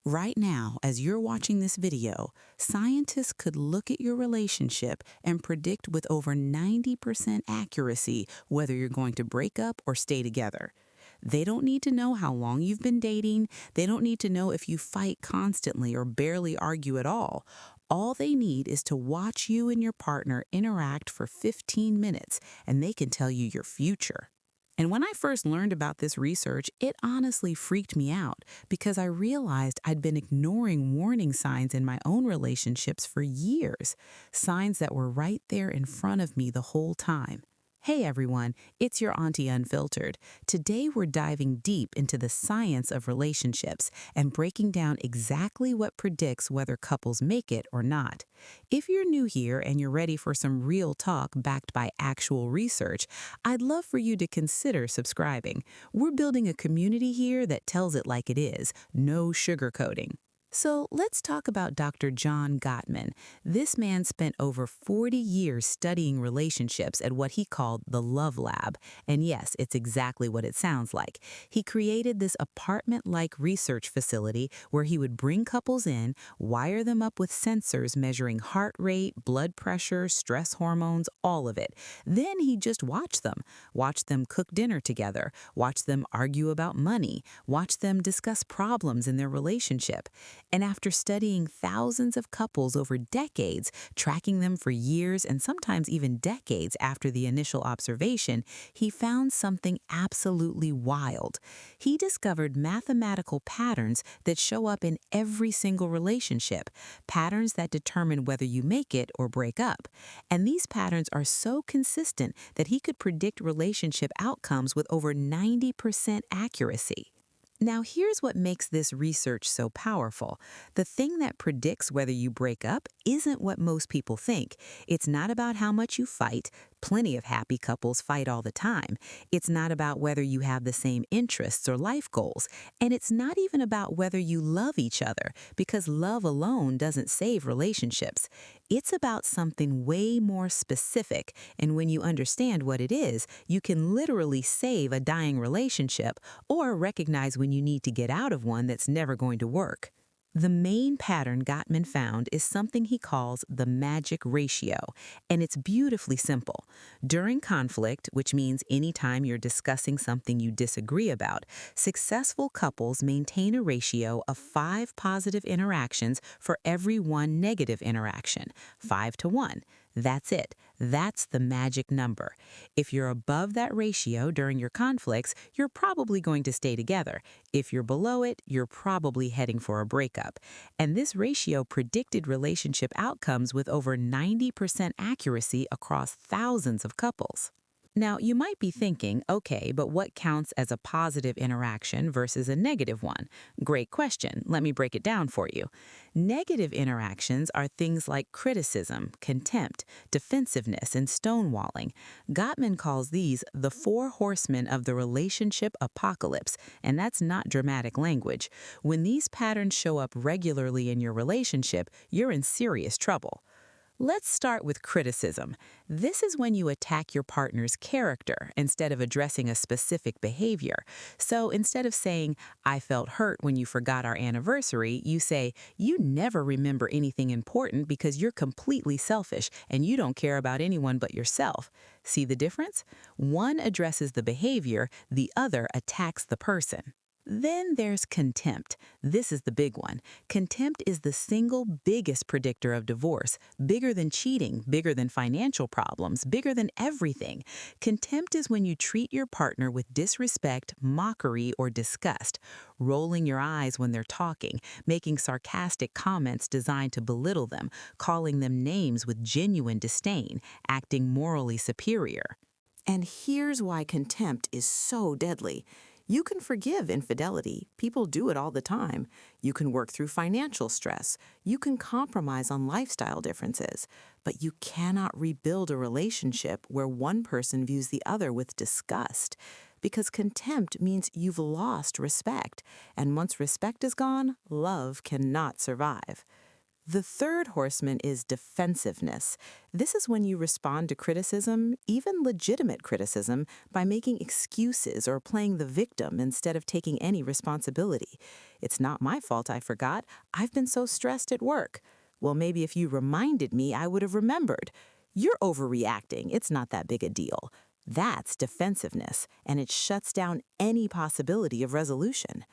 Right now, as you're watching this video, scientists could look at your relationship and predict with over 90% accuracy whether you're going to break up or stay together. They don't need to know how long you've been dating. They don't need to know if you fight constantly or barely argue at all. All they need is to watch you and your partner interact for 15 minutes, and they can tell you your future. And when I first learned about this research, it honestly freaked me out because I realized I'd been ignoring warning signs in my own relationships for years, signs that were right there in front of me the whole time. Hey everyone, it's your Auntie Unfiltered. Today we're diving deep into the science of relationships and breaking down exactly what predicts whether couples make it or not. If you're new here and you're ready for some real talk backed by actual research, I'd love for you to consider subscribing. We're building a community here that tells it like it is, no sugarcoating. So let's talk about Dr. John Gottman. This man spent over 40 years studying relationships at what he called the Love Lab. And yes, it's exactly what it sounds like. He created this apartment-like research facility where he would bring couples in, wire them up with sensors measuring heart rate, blood pressure, stress hormones, all of it. Then he'd just watch them cook dinner together, watch them argue about money, watch them discuss problems in their relationship. And after studying thousands of couples over decades, tracking them for years and sometimes even decades after the initial observation, he found something absolutely wild. He discovered mathematical patterns that show up in every single relationship, patterns that determine whether you make it or break up. And these patterns are so consistent that he could predict relationship outcomes with over 90% accuracy. Now, here's what makes this research so powerful. The thing that predicts whether you break up isn't what most people think. It's not about how much you fight. Plenty of happy couples fight all the time. It's not about whether you have the same interests or life goals. And it's not even about whether you love each other, because love alone doesn't save relationships. It's about something way more specific. And when you understand what it is, you can literally save a dying relationship or recognize when you need to get out of one that's never going to work. The main pattern Gottman found is something he calls the magic ratio, and it's beautifully simple. During conflict, which means anytime you're discussing something you disagree about, successful couples maintain a ratio of 5 positive interactions for every 1 negative interaction, 5 to 1. That's it. That's the magic number. If you're above that ratio during your conflicts, you're probably going to stay together. If you're below it, you're probably heading for a breakup. And this ratio predicted relationship outcomes with over 90% accuracy across thousands of couples. Now, you might be thinking, okay, but what counts as a positive interaction versus a negative one? Great question. Let me break it down for you. Negative interactions are things like criticism, contempt, defensiveness, and stonewalling. Gottman calls these the Four Horsemen of the relationship apocalypse, and that's not dramatic language. When these patterns show up regularly in your relationship, you're in serious trouble. Let's start with criticism. This is when you attack your partner's character instead of addressing a specific behavior. So instead of saying, I felt hurt when you forgot our anniversary, you say, you never remember anything important because you're completely selfish and you don't care about anyone but yourself. See the difference? One addresses the behavior, the other attacks the person. Then there's contempt. This is the big one. Contempt is the single biggest predictor of divorce, bigger than cheating, bigger than financial problems, bigger than everything. Contempt is when you treat your partner with disrespect, mockery, or disgust, rolling your eyes when they're talking, making sarcastic comments designed to belittle them, calling them names with genuine disdain, acting morally superior. And here's why contempt is so deadly. You can forgive infidelity. People do it all the time. You can work through financial stress. You can compromise on lifestyle differences. But you cannot rebuild a relationship where one person views the other with disgust. Because contempt means you've lost respect. And once respect is gone, love cannot survive. The third horseman is defensiveness. This is when you respond to criticism, even legitimate criticism, by making excuses or playing the victim instead of taking any responsibility. It's not my fault I forgot. I've been so stressed at work. Well, maybe if you reminded me, I would have remembered. You're overreacting. It's not that big a deal. That's defensiveness, and it shuts down any possibility of resolution.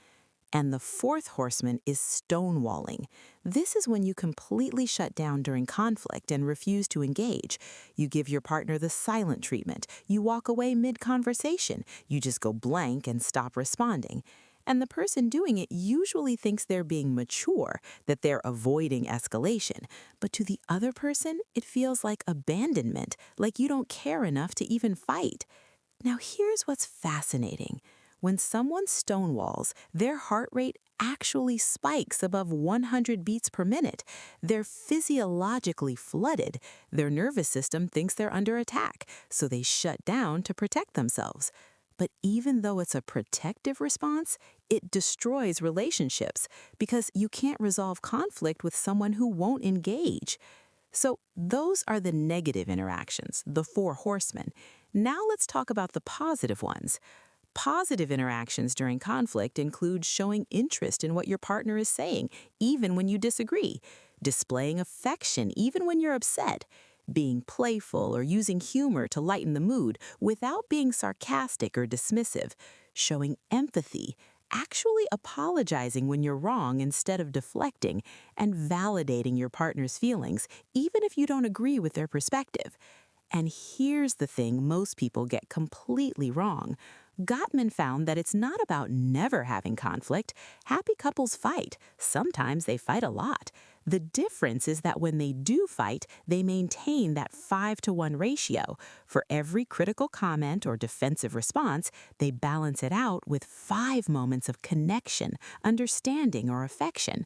And the fourth horseman is stonewalling. This is when you completely shut down during conflict and refuse to engage. You give your partner the silent treatment. You walk away mid-conversation. You just go blank and stop responding. And the person doing it usually thinks they're being mature, that they're avoiding escalation. But to the other person, it feels like abandonment, like you don't care enough to even fight. Now, here's what's fascinating. When someone stonewalls, their heart rate actually spikes above 100 beats per minute. They're physiologically flooded. Their nervous system thinks they're under attack, so they shut down to protect themselves. But even though it's a protective response, it destroys relationships because you can't resolve conflict with someone who won't engage. So those are the negative interactions, the four horsemen. Now let's talk about the positive ones. Positive interactions during conflict include showing interest in what your partner is saying, even when you disagree, displaying affection even when you're upset, being playful or using humor to lighten the mood without being sarcastic or dismissive, showing empathy, actually apologizing when you're wrong instead of deflecting, and validating your partner's feelings, even if you don't agree with their perspective. And here's the thing most people get completely wrong. Gottman found that it's not about never having conflict. Happy couples fight. Sometimes they fight a lot. The difference is that when they do fight, they maintain that 5-to-1 ratio. For every critical comment or defensive response, they balance it out with 5 moments of connection, understanding, or affection.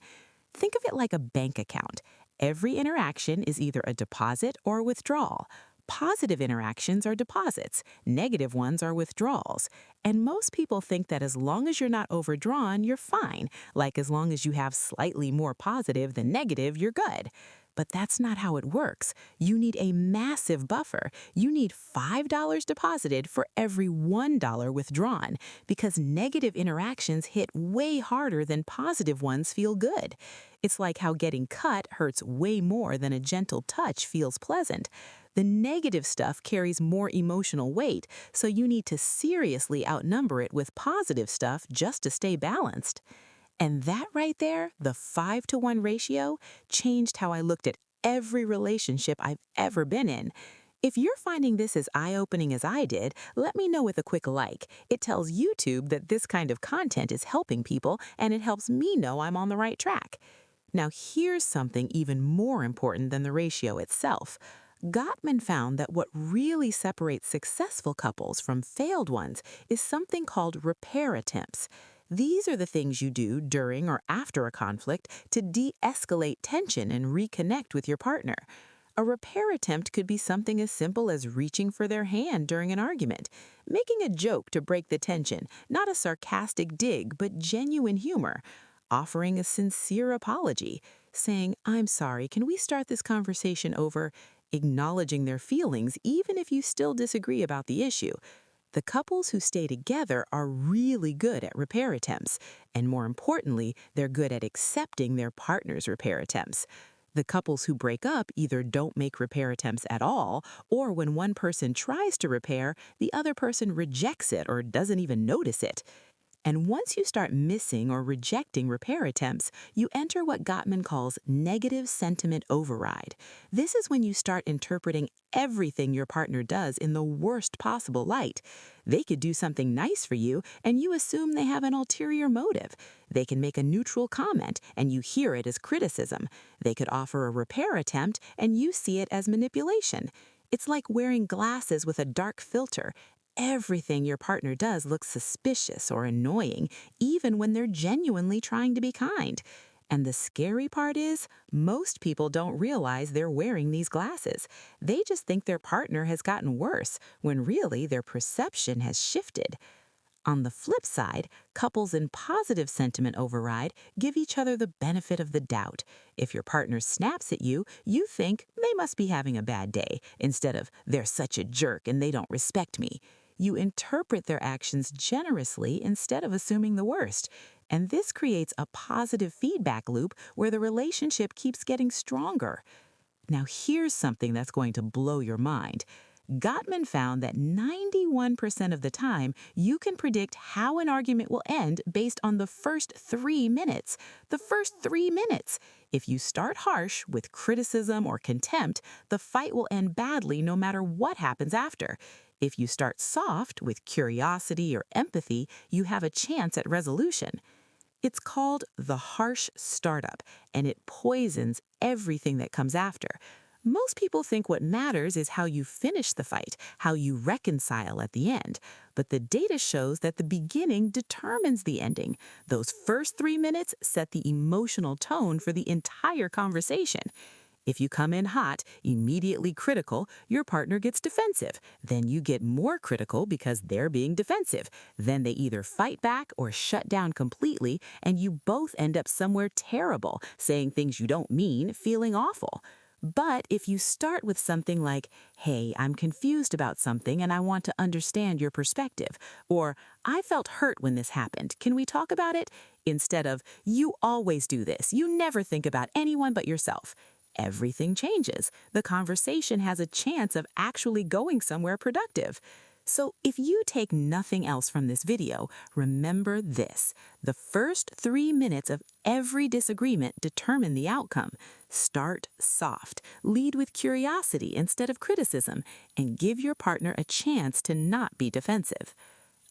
Think of it like a bank account. Every interaction is either a deposit or a withdrawal. Positive interactions are deposits, negative ones are withdrawals. And most people think that as long as you're not overdrawn, you're fine. Like as long as you have slightly more positive than negative, you're good. But that's not how it works. You need a massive buffer. You need $5 deposited for every $1 withdrawn, because negative interactions hit way harder than positive ones feel good. It's like how getting cut hurts way more than a gentle touch feels pleasant. The negative stuff carries more emotional weight, so you need to seriously outnumber it with positive stuff just to stay balanced. And that right there, the 5-to-1 ratio, changed how I looked at every relationship I've ever been in. If you're finding this as eye-opening as I did, let me know with a quick like. It tells YouTube that this kind of content is helping people, and it helps me know I'm on the right track. Now here's something even more important than the ratio itself. Gottman found that what really separates successful couples from failed ones is something called repair attempts. These are the things you do during or after a conflict to de-escalate tension and reconnect with your partner. A repair attempt could be something as simple as reaching for their hand during an argument, making a joke to break the tension, not a sarcastic dig, but genuine humor, offering a sincere apology, saying, "I'm sorry, can we start this conversation over?" Acknowledging their feelings even if you still disagree about the issue. The couples who stay together are really good at repair attempts, and more importantly, they're good at accepting their partner's repair attempts. The couples who break up either don't make repair attempts at all, or when one person tries to repair, the other person rejects it or doesn't even notice it. And once you start missing or rejecting repair attempts, you enter what Gottman calls negative sentiment override. This is when you start interpreting everything your partner does in the worst possible light. They could do something nice for you, and you assume they have an ulterior motive. They can make a neutral comment, and you hear it as criticism. They could offer a repair attempt, and you see it as manipulation. It's like wearing glasses with a dark filter. Everything your partner does looks suspicious or annoying, even when they're genuinely trying to be kind. And the scary part is, most people don't realize they're wearing these glasses. They just think their partner has gotten worse, when really their perception has shifted. On the flip side, couples in positive sentiment override give each other the benefit of the doubt. If your partner snaps at you, you think they must be having a bad day instead of they're such a jerk and they don't respect me. You interpret their actions generously instead of assuming the worst. And this creates a positive feedback loop where the relationship keeps getting stronger. Now, here's something that's going to blow your mind. Gottman found that 91% of the time, you can predict how an argument will end based on the first 3 minutes. The first 3 minutes. If you start harsh with criticism or contempt, the fight will end badly no matter what happens after. If you start soft with curiosity or empathy, you have a chance at resolution. It's called the harsh startup, and it poisons everything that comes after. Most people think what matters is how you finish the fight, how you reconcile at the end. But the data shows that the beginning determines the ending. Those first 3 minutes set the emotional tone for the entire conversation. If you come in hot, immediately critical, your partner gets defensive. Then you get more critical because they're being defensive. Then they either fight back or shut down completely, and you both end up somewhere terrible, saying things you don't mean, feeling awful. But if you start with something like, hey, I'm confused about something and I want to understand your perspective, or I felt hurt when this happened, can we talk about it? Instead of, you always do this, you never think about anyone but yourself. Everything changes. The conversation has a chance of actually going somewhere productive. So if you take nothing else from this video, remember this. The first 3 minutes of every disagreement determine the outcome. Start soft, lead with curiosity instead of criticism, and give your partner a chance to not be defensive.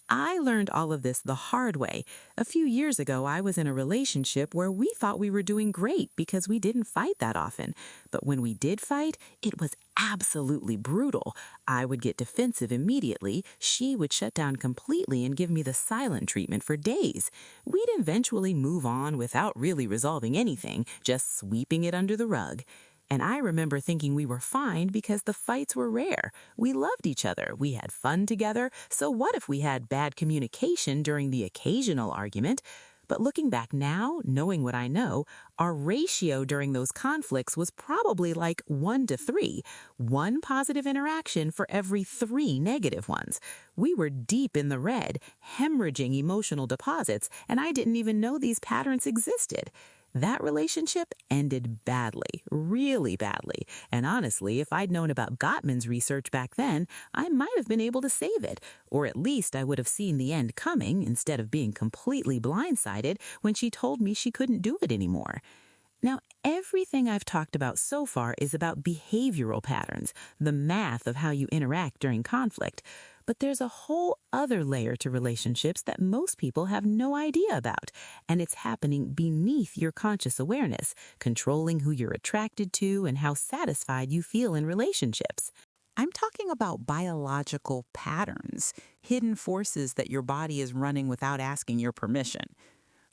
I learned all of this the hard way. A few years ago, I was in a relationship where we thought we were doing great because we didn't fight that often. But when we did fight, it was absolutely brutal. I would get defensive immediately. She would shut down completely and give me the silent treatment for days. We'd eventually move on without really resolving anything, just sweeping it under the rug. And I remember thinking we were fine because the fights were rare. We loved each other. We had fun together. So what if we had bad communication during the occasional argument? But looking back now, knowing what I know, our ratio during those conflicts was probably like 1 to 3. 1 positive interaction for every 3 negative ones. We were deep in the red, hemorrhaging emotional deposits, and I didn't even know these patterns existed. That relationship ended badly, really badly. And honestly, if I'd known about Gottman's research back then, I might have been able to save it. Or at least I would have seen the end coming instead of being completely blindsided when she told me she couldn't do it anymore. Now, everything I've talked about so far is about behavioral patterns, the math of how you interact during conflict. But there's a whole other layer to relationships that most people have no idea about, and it's happening beneath your conscious awareness, controlling who you're attracted to and how satisfied you feel in relationships. I'm talking about biological patterns, hidden forces that your body is running without asking your permission.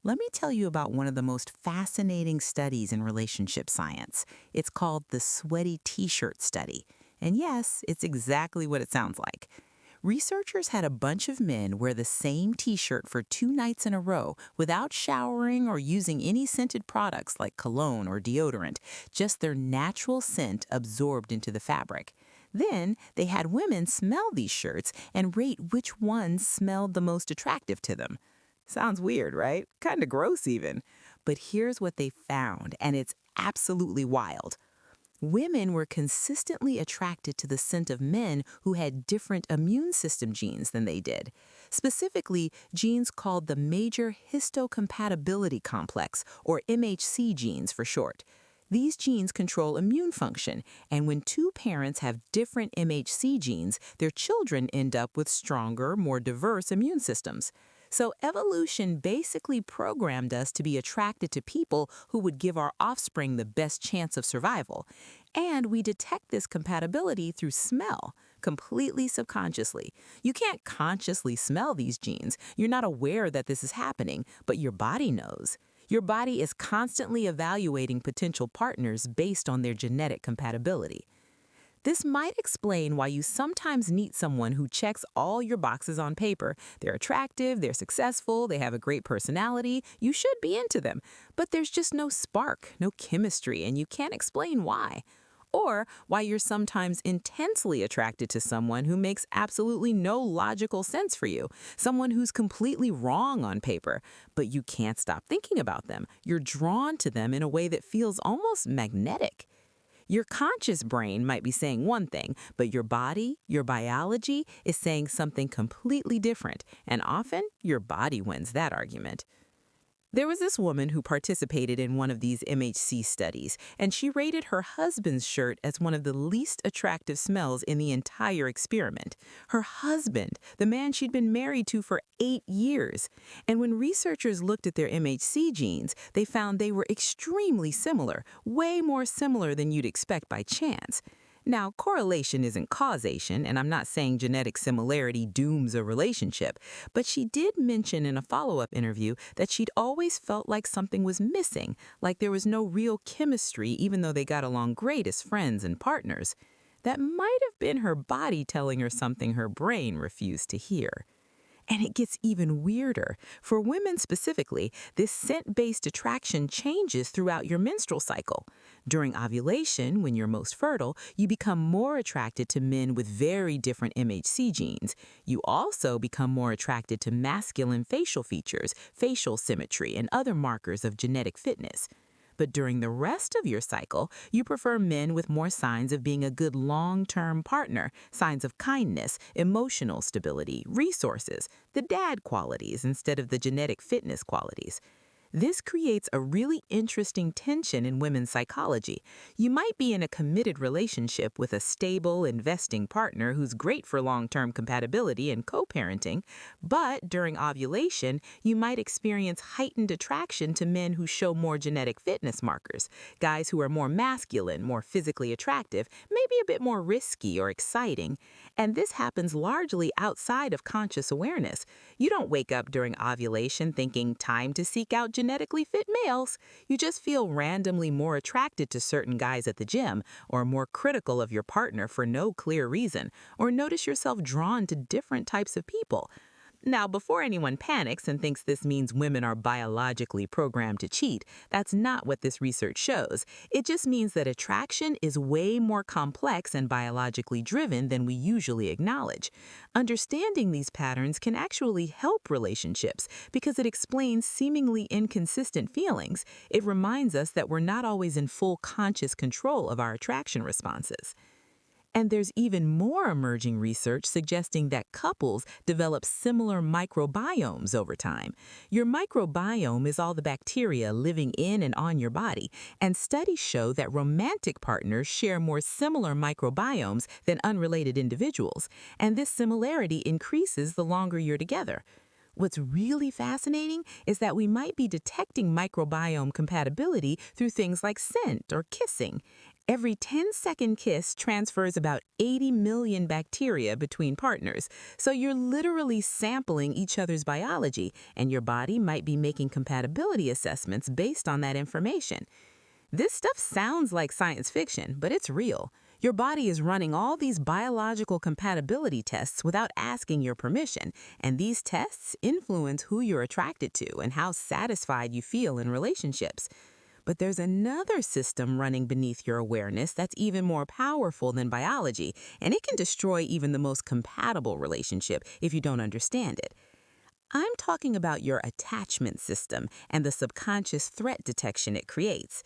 Let me tell you about one of the most fascinating studies in relationship science. It's called the sweaty t-shirt study. And yes, it's exactly what it sounds like. Researchers had a bunch of men wear the same t-shirt for 2 nights in a row without showering or using any scented products like cologne or deodorant, just their natural scent absorbed into the fabric. Then they had women smell these shirts and rate which ones smelled the most attractive to them. Sounds weird, right? Kind of gross even. But here's what they found, and it's absolutely wild. Women were consistently attracted to the scent of men who had different immune system genes than they did. Specifically, genes called the major histocompatibility complex, or MHC genes for short. These genes control immune function, and when 2 parents have different MHC genes, their children end up with stronger, more diverse immune systems. So evolution basically programmed us to be attracted to people who would give our offspring the best chance of survival. And we detect this compatibility through smell, completely subconsciously. You can't consciously smell these genes. You're not aware that this is happening, but your body knows. Your body is constantly evaluating potential partners based on their genetic compatibility. This might explain why you sometimes meet someone who checks all your boxes on paper. They're attractive, they're successful, they have a great personality, you should be into them. But there's just no spark, no chemistry, and you can't explain why. Or why you're sometimes intensely attracted to someone who makes absolutely no logical sense for you, someone who's completely wrong on paper, but you can't stop thinking about them. You're drawn to them in a way that feels almost magnetic. Your conscious brain might be saying one thing, but your body, your biology, is saying something completely different, and often your body wins that argument. There was this woman who participated in one of these MHC studies, and she rated her husband's shirt as one of the least attractive smells in the entire experiment. Her husband, the man she'd been married to for 8 years. And when researchers looked at their MHC genes, they found they were extremely similar, way more similar than you'd expect by chance. Now, correlation isn't causation, and I'm not saying genetic similarity dooms a relationship, but she did mention in a follow-up interview that she'd always felt like something was missing, like there was no real chemistry even though they got along great as friends and partners. That might have been her body telling her something her brain refused to hear. And it gets even weirder. For women specifically, this scent-based attraction changes throughout your menstrual cycle. During ovulation, when you're most fertile, you become more attracted to men with very different MHC genes. You also become more attracted to masculine facial features, facial symmetry, and other markers of genetic fitness. But during the rest of your cycle, you prefer men with more signs of being a good long-term partner, signs of kindness, emotional stability, resources, the dad qualities instead of the genetic fitness qualities. This creates a really interesting tension in women's psychology. You might be in a committed relationship with a stable, investing partner who's great for long-term compatibility and co-parenting, but during ovulation, you might experience heightened attraction to men who show more genetic fitness markers, guys who are more masculine, more physically attractive, maybe a bit more risky or exciting. And this happens largely outside of conscious awareness. You don't wake up during ovulation thinking, time to seek out genetically fit males. You just feel randomly more attracted to certain guys at the gym, or more critical of your partner for no clear reason, or notice yourself drawn to different types of people. Now, before anyone panics and thinks this means women are biologically programmed to cheat, that's not what this research shows. It just means that attraction is way more complex and biologically driven than we usually acknowledge. Understanding these patterns can actually help relationships because it explains seemingly inconsistent feelings. It reminds us that we're not always in full conscious control of our attraction responses. And there's even more emerging research suggesting that couples develop similar microbiomes over time. Your microbiome is all the bacteria living in and on your body, and studies show that romantic partners share more similar microbiomes than unrelated individuals, and this similarity increases the longer you're together. What's really fascinating is that we might be detecting microbiome compatibility through things like scent or kissing. Every 10-second kiss transfers about 80 million bacteria between partners, so you're literally sampling each other's biology, and your body might be making compatibility assessments based on that information. This stuff sounds like science fiction, but it's real. Your body is running all these biological compatibility tests without asking your permission, and these tests influence who you're attracted to and how satisfied you feel in relationships. But there's another system running beneath your awareness that's even more powerful than biology, and it can destroy even the most compatible relationship if you don't understand it. I'm talking about your attachment system and the subconscious threat detection it creates.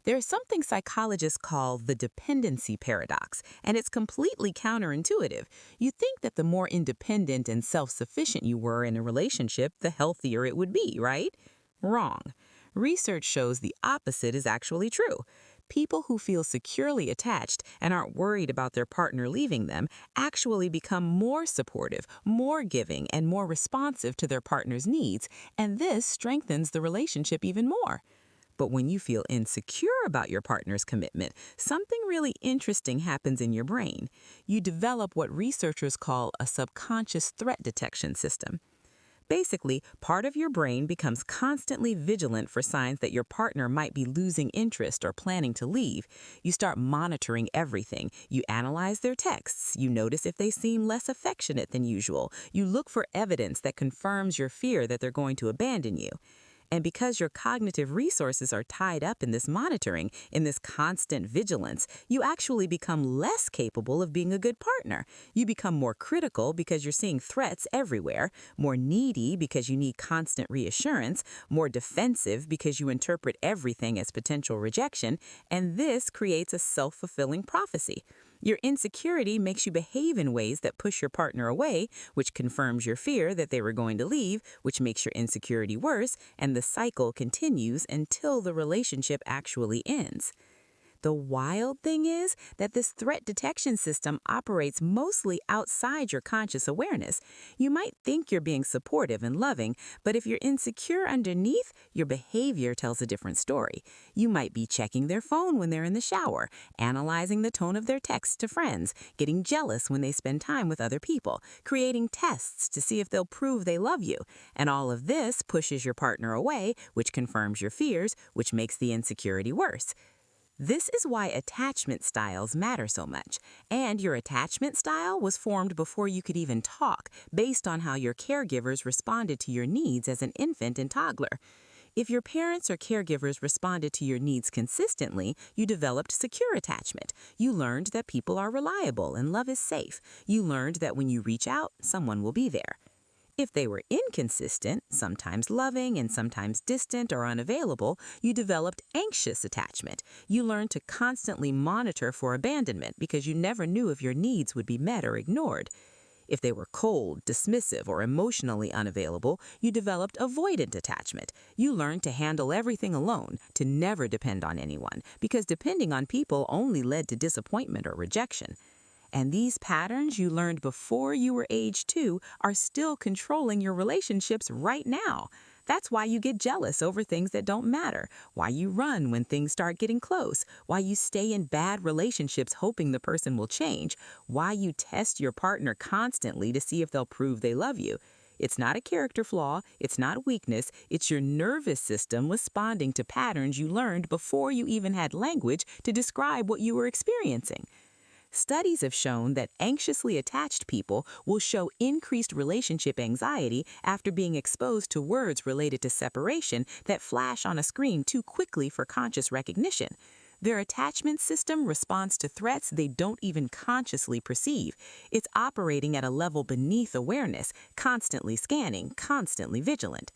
There's something psychologists call the dependency paradox, and it's completely counterintuitive. You think that the more independent and self-sufficient you were in a relationship, the healthier it would be, right? Wrong. Research shows the opposite is actually true. People who feel securely attached and aren't worried about their partner leaving them actually become more supportive, more giving, and more responsive to their partner's needs, and this strengthens the relationship even more. But when you feel insecure about your partner's commitment, something really interesting happens in your brain. You develop what researchers call a subconscious threat detection system. Basically, part of your brain becomes constantly vigilant for signs that your partner might be losing interest or planning to leave. You start monitoring everything. You analyze their texts. You notice if they seem less affectionate than usual. You look for evidence that confirms your fear that they're going to abandon you. And because your cognitive resources are tied up in this monitoring, in this constant vigilance, you actually become less capable of being a good partner. You become more critical because you're seeing threats everywhere, more needy because you need constant reassurance, more defensive because you interpret everything as potential rejection, and this creates a self-fulfilling prophecy. Your insecurity makes you behave in ways that push your partner away, which confirms your fear that they were going to leave, which makes your insecurity worse, and the cycle continues until the relationship actually ends. The wild thing is that this threat detection system operates mostly outside your conscious awareness. You might think you're being supportive and loving, but if you're insecure underneath, your behavior tells a different story. You might be checking their phone when they're in the shower, analyzing the tone of their texts to friends, getting jealous when they spend time with other people, creating tests to see if they'll prove they love you. And all of this pushes your partner away, which confirms your fears, which makes the insecurity worse. This is why attachment styles matter so much. And your attachment style was formed before you could even talk, based on how your caregivers responded to your needs as an infant and toddler. If your parents or caregivers responded to your needs consistently, you developed secure attachment. You learned that people are reliable and love is safe. You learned that when you reach out, someone will be there. If they were inconsistent, sometimes loving and sometimes distant or unavailable, you developed anxious attachment. You learned to constantly monitor for abandonment because you never knew if your needs would be met or ignored. If they were cold, dismissive, or emotionally unavailable, you developed avoidant attachment. You learned to handle everything alone, to never depend on anyone, because depending on people only led to disappointment or rejection. And these patterns you learned before you were age 2 are still controlling your relationships right now. That's why you get jealous over things that don't matter, why you run when things start getting close, why you stay in bad relationships hoping the person will change, why you test your partner constantly to see if they'll prove they love you. It's not a character flaw, it's not weakness, it's your nervous system responding to patterns you learned before you even had language to describe what you were experiencing. Studies have shown that anxiously attached people will show increased relationship anxiety after being exposed to words related to separation that flash on a screen too quickly for conscious recognition. Their attachment system responds to threats they don't even consciously perceive. It's operating at a level beneath awareness, constantly scanning, constantly vigilant.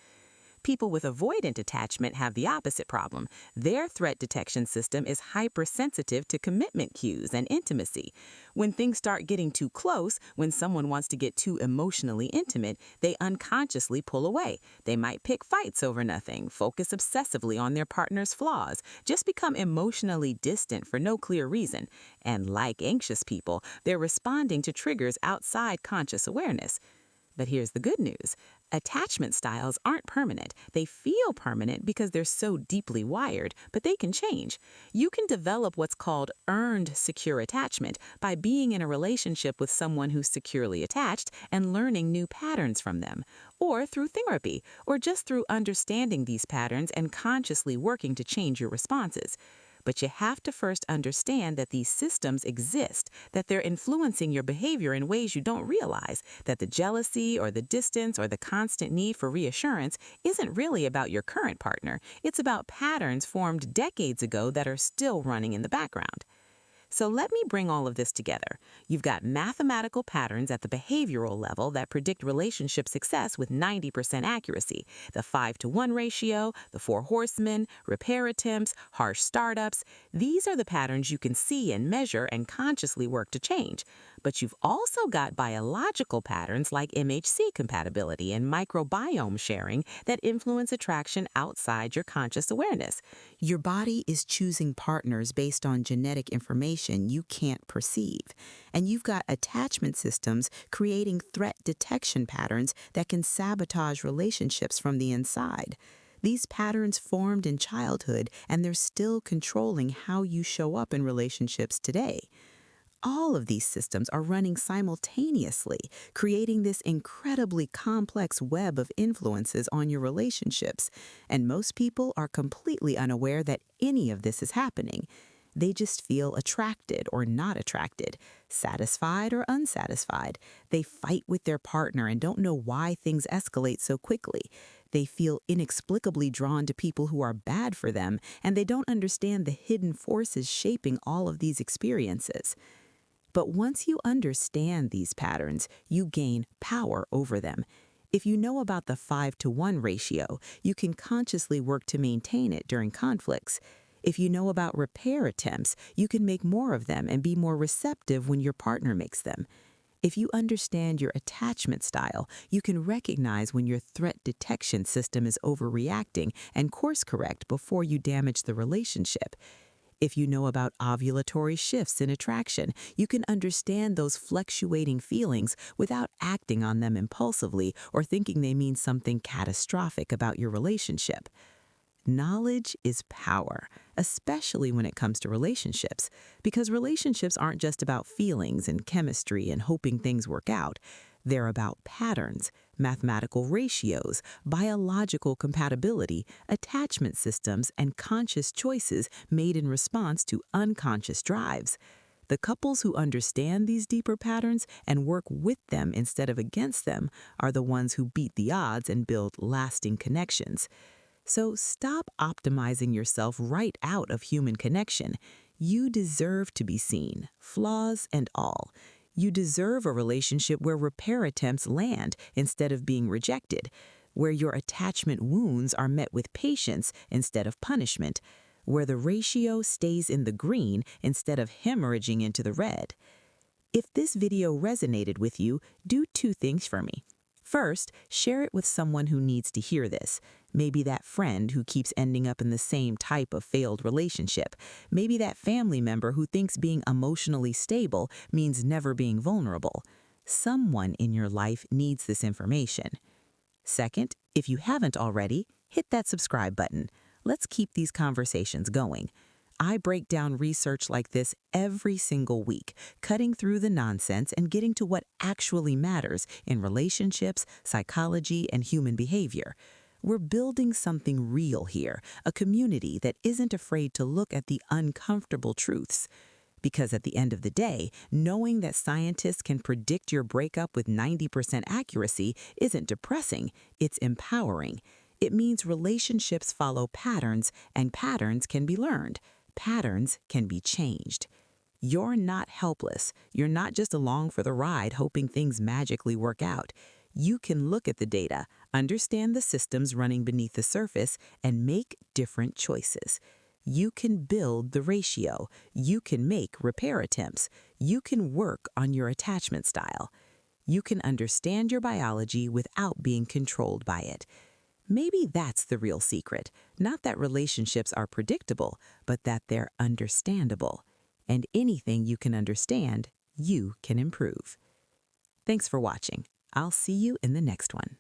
People with avoidant attachment have the opposite problem. Their threat detection system is hypersensitive to commitment cues and intimacy. When things start getting too close, when someone wants to get too emotionally intimate, they unconsciously pull away. They might pick fights over nothing, focus obsessively on their partner's flaws, just become emotionally distant for no clear reason. And like anxious people, they're responding to triggers outside conscious awareness. But here's the good news. Attachment styles aren't permanent. They feel permanent because they're so deeply wired, but they can change. You can develop what's called earned secure attachment by being in a relationship with someone who's securely attached and learning new patterns from them, or through therapy, or just through understanding these patterns and consciously working to change your responses. But you have to first understand that these systems exist, that they're influencing your behavior in ways you don't realize, that the jealousy or the distance or the constant need for reassurance isn't really about your current partner. It's about patterns formed decades ago that are still running in the background. So let me bring all of this together. You've got mathematical patterns at the behavioral level that predict relationship success with 90% accuracy. The 5-to-1 ratio, the Four Horsemen, repair attempts, harsh startups. These are the patterns you can see and measure and consciously work to change. But you've also got biological patterns like MHC compatibility and microbiome sharing that influence attraction outside your conscious awareness. Your body is choosing partners based on genetic information you can't perceive. And you've got attachment systems creating threat detection patterns that can sabotage relationships from the inside. These patterns formed in childhood, and they're still controlling how you show up in relationships today. All of these systems are running simultaneously, creating this incredibly complex web of influences on your relationships. And most people are completely unaware that any of this is happening. They just feel attracted or not attracted, satisfied or unsatisfied. They fight with their partner and don't know why things escalate so quickly. They feel inexplicably drawn to people who are bad for them, and they don't understand the hidden forces shaping all of these experiences. But once you understand these patterns, you gain power over them. If you know about the 5-to-1 ratio, you can consciously work to maintain it during conflicts. If you know about repair attempts, you can make more of them and be more receptive when your partner makes them. If you understand your attachment style, you can recognize when your threat detection system is overreacting and course correct before you damage the relationship. If you know about ovulatory shifts in attraction, you can understand those fluctuating feelings without acting on them impulsively or thinking they mean something catastrophic about your relationship. Knowledge is power, especially when it comes to relationships, because relationships aren't just about feelings and chemistry and hoping things work out. They're about patterns, mathematical ratios, biological compatibility, attachment systems, and conscious choices made in response to unconscious drives. The couples who understand these deeper patterns and work with them instead of against them are the ones who beat the odds and build lasting connections. So stop optimizing yourself right out of human connection. You deserve to be seen, flaws and all. You deserve a relationship where repair attempts land instead of being rejected, where your attachment wounds are met with patience instead of punishment, where the ratio stays in the green instead of hemorrhaging into the red. If this video resonated with you, do two things for me. First, share it with someone who needs to hear this. Maybe that friend who keeps ending up in the same type of failed relationship. Maybe that family member who thinks being emotionally stable means never being vulnerable. Someone in your life needs this information. Second, if you haven't already, hit that subscribe button. Let's keep these conversations going. I break down research like this every single week, cutting through the nonsense and getting to what actually matters in relationships, psychology, and human behavior. We're building something real here, a community that isn't afraid to look at the uncomfortable truths. Because at the end of the day, knowing that scientists can predict your breakup with 90% accuracy isn't depressing, it's empowering. It means relationships follow patterns, and patterns can be learned. Patterns can be changed. You're not helpless. You're not just along for the ride hoping things magically work out. You can look at the data, understand the systems running beneath the surface, and make different choices. You can build the ratio. You can make repair attempts. You can work on your attachment style. You can understand your biology without being controlled by it. Maybe that's the real secret. Not that relationships are predictable, but that they're understandable. And anything you can understand, you can improve. Thanks for watching. I'll see you in the next one.